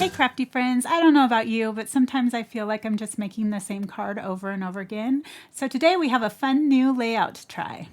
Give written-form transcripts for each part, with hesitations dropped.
Hey crafty friends, I don't know about you, but sometimes I feel like I'm just making the same card over and over again. So today we have a fun new layout to try.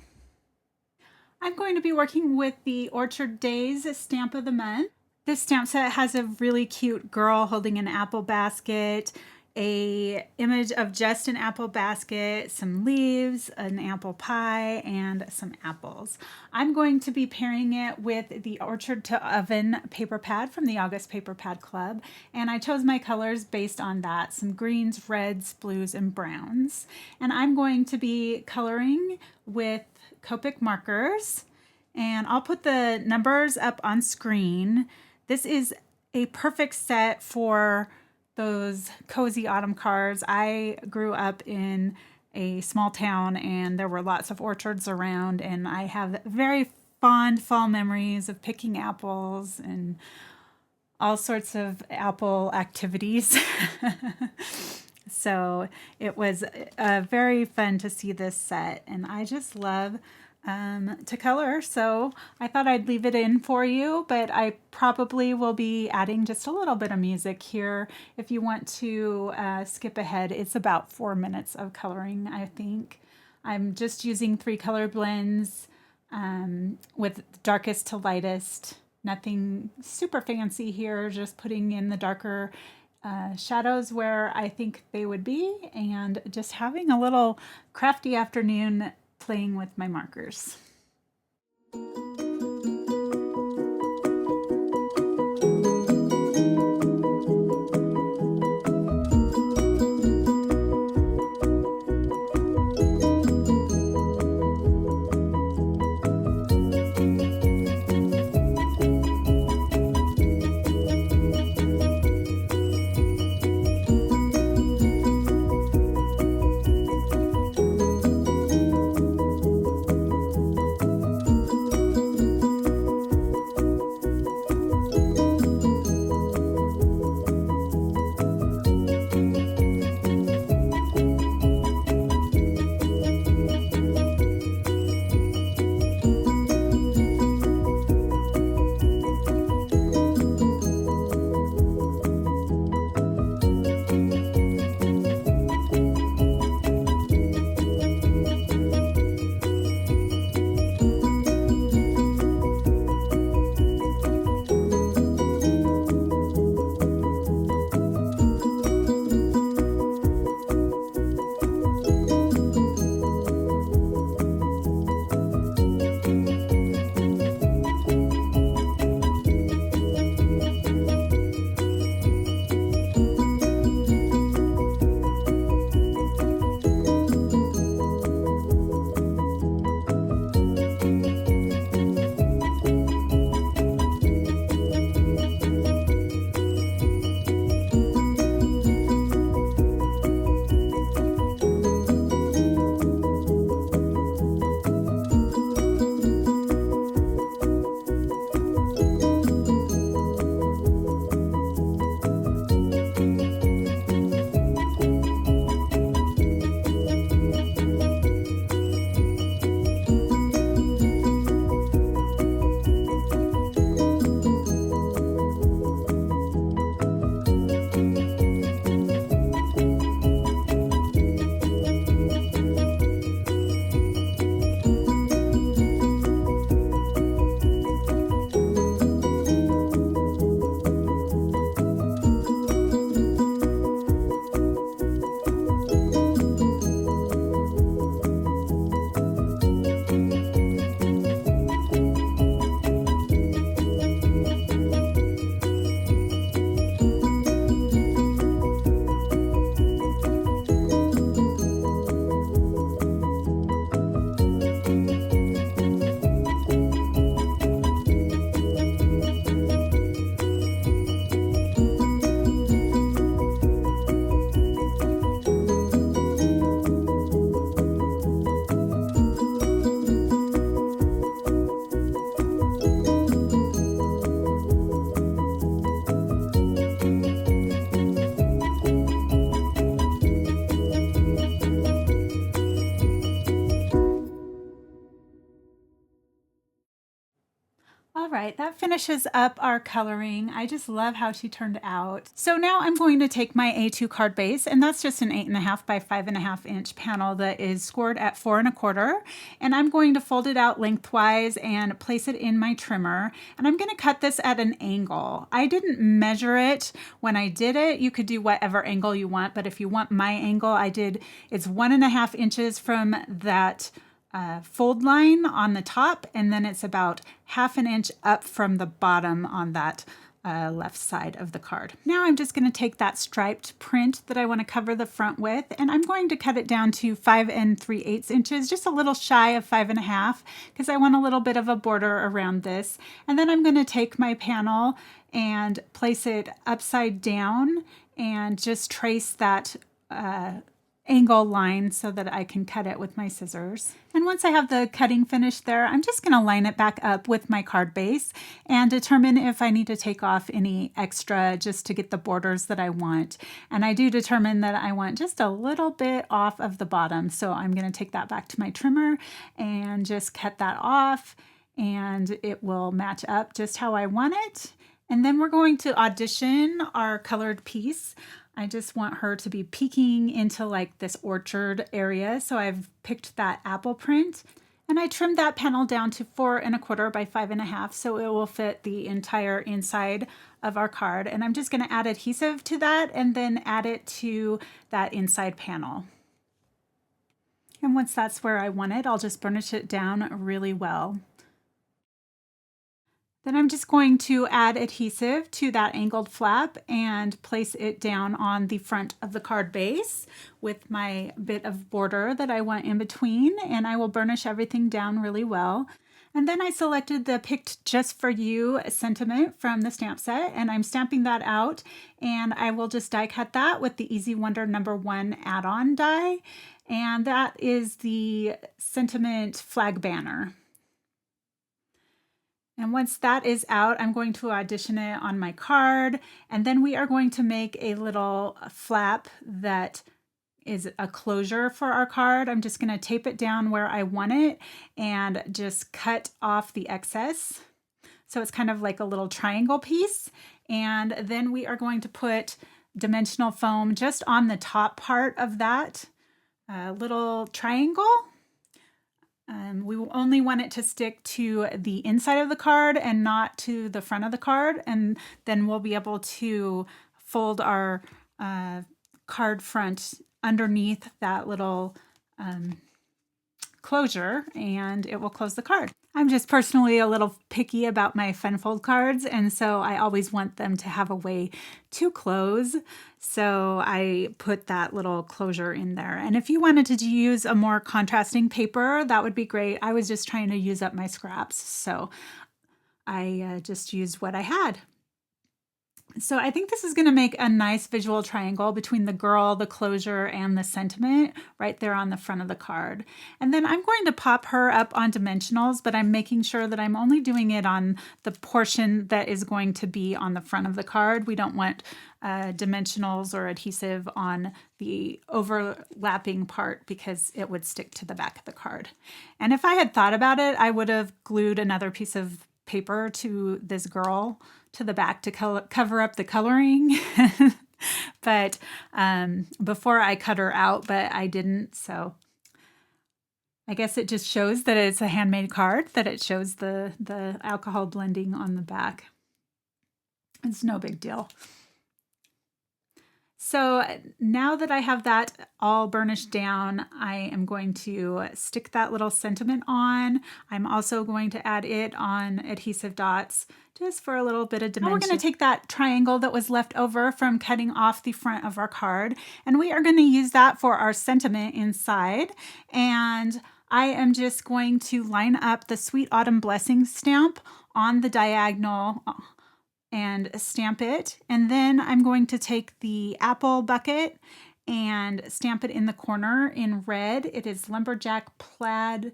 I'm going to be working with the Orchard Days Stamp of the Month. This stamp set has a really cute girl holding an apple basket, a image of just an apple basket, some leaves, an apple pie, and some apples. I'm going to be pairing it with the Orchard to Oven paper pad from the August Paper Pad Club, and I chose my colors based on that, some greens, reds, blues, and browns. And I'm going to be coloring with Copic markers, and I'll put the numbers up on screen. This is a perfect set for those cozy autumn cards. I grew up in a small town and there were lots of orchards around, and I have very fond fall memories of picking apples and all sorts of apple activities. So it was very fun to see this set, and I just love to color, so I thought I'd leave it in for you, but I probably will be adding just a little bit of music here. If you want to skip ahead, it's about 4 minutes of coloring, I think. I'm just using 3 color blends with darkest to lightest. Nothing super fancy here, just putting in the darker shadows where I think they would be, and just having a little crafty afternoon playing with my markers. All right, that finishes up our coloring. I just love how she turned out. So now I'm going to take my A2 card base, and that's just an 8.5 by 5.5 inch panel that is scored at 4 1/4. And I'm going to fold it out lengthwise and place it in my trimmer. And I'm going to cut this at an angle. I didn't measure it when I did it. You could do whatever angle you want, but if you want my angle, it's 1.5 inches from that fold line on the top, and then it's about 1/2 inch up from the bottom on that left side of the card. Now I'm just going to take that striped print that I want to cover the front with, and I'm going to cut it down to 5 3/8 inches, just a little shy of 5.5, because I want a little bit of a border around this. And then I'm going to take my panel and place it upside down and just trace that angle line so that I can cut it with my scissors. And once I have the cutting finished there, I'm just going to line it back up with my card base and determine if I need to take off any extra just to get the borders that I want. And I do determine that I want just a little bit off of the bottom. So I'm going to take that back to my trimmer and just cut that off, and it will match up just how I want it. And then we're going to audition our colored piece. I just want her to be peeking into like this orchard area. So I've picked that apple print, and I trimmed that panel down to 4 1/4 by 5.5, so it will fit the entire inside of our card. And I'm just going to add adhesive to that and then add it to that inside panel. And once that's where I want it, I'll just burnish it down really well. Then I'm just going to add adhesive to that angled flap and place it down on the front of the card base with my bit of border that I want in between, and I will burnish everything down really well. And then I selected the Picked Just For You sentiment from the stamp set, and I'm stamping that out, and I will just die cut that with the Easy Wonder #1 add-on die, and that is the sentiment flag banner. And once that is out, I'm going to audition it on my card, and then we are going to make a little flap that is a closure for our card. I'm just going to tape it down where I want it and just cut off the excess. So it's kind of like a little triangle piece. And then we are going to put dimensional foam just on the top part of that little triangle. We will only want it to stick to the inside of the card and not to the front of the card, and then we'll be able to fold our card front underneath that little closure, and it will close the card. I'm just personally a little picky about my fun fold cards, and so I always want them to have a way to close. So I put that little closure in there. And if you wanted to use a more contrasting paper, that would be great. I was just trying to use up my scraps, so I just used what I had. So I think this is going to make a nice visual triangle between the girl, the closure, and the sentiment right there on the front of the card. And then I'm going to pop her up on dimensionals, but I'm making sure that I'm only doing it on the portion that is going to be on the front of the card. We don't want dimensionals or adhesive on the overlapping part because it would stick to the back of the card. And if I had thought about it, I would have glued another piece of paper to this girl to the back to cover up the coloring. But before I cut her out, but I didn't. So I guess it just shows that it's a handmade card, that it shows the alcohol blending on the back. It's no big deal. So now that I have that all burnished down, I am going to stick that little sentiment on. I'm also going to add it on adhesive dots just for a little bit of dimension. Now we're going to take that triangle that was left over from cutting off the front of our card, and we are going to use that for our sentiment inside. And I am just going to line up the Sweet Autumn Blessing stamp on the diagonal and stamp it. And then I'm going to take the apple bucket and stamp it in the corner in red. It is Lumberjack Plaid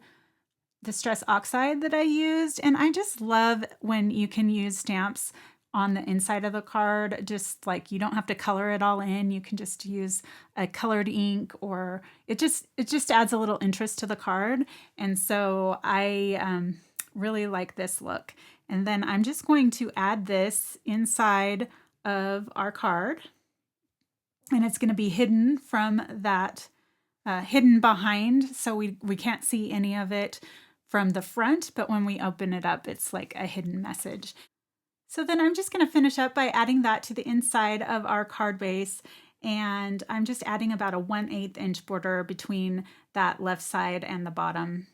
Distress Oxide that I used. And I just love when you can use stamps on the inside of the card, just like you don't have to color it all in. You can just use a colored ink, or it just adds a little interest to the card. And so I really like this look. And then I'm just going to add this inside of our card. And it's going to be hidden from that, hidden behind, so we can't see any of it from the front, but when we open it up, it's like a hidden message. So then I'm just going to finish up by adding that to the inside of our card base. And I'm just adding about a 1/8 inch border between that left side and the bottom.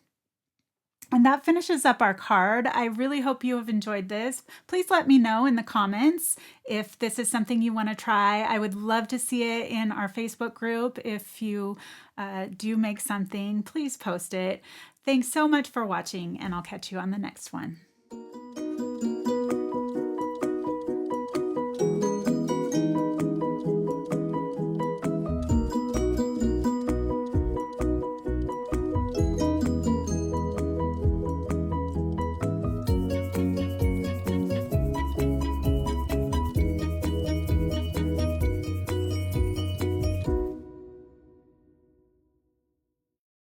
And that finishes up our card. I really hope you have enjoyed this. Please let me know in the comments if this is something you want to try. I would love to see it in our Facebook group. If you do make something, please post it. Thanks so much for watching, and I'll catch you on the next one.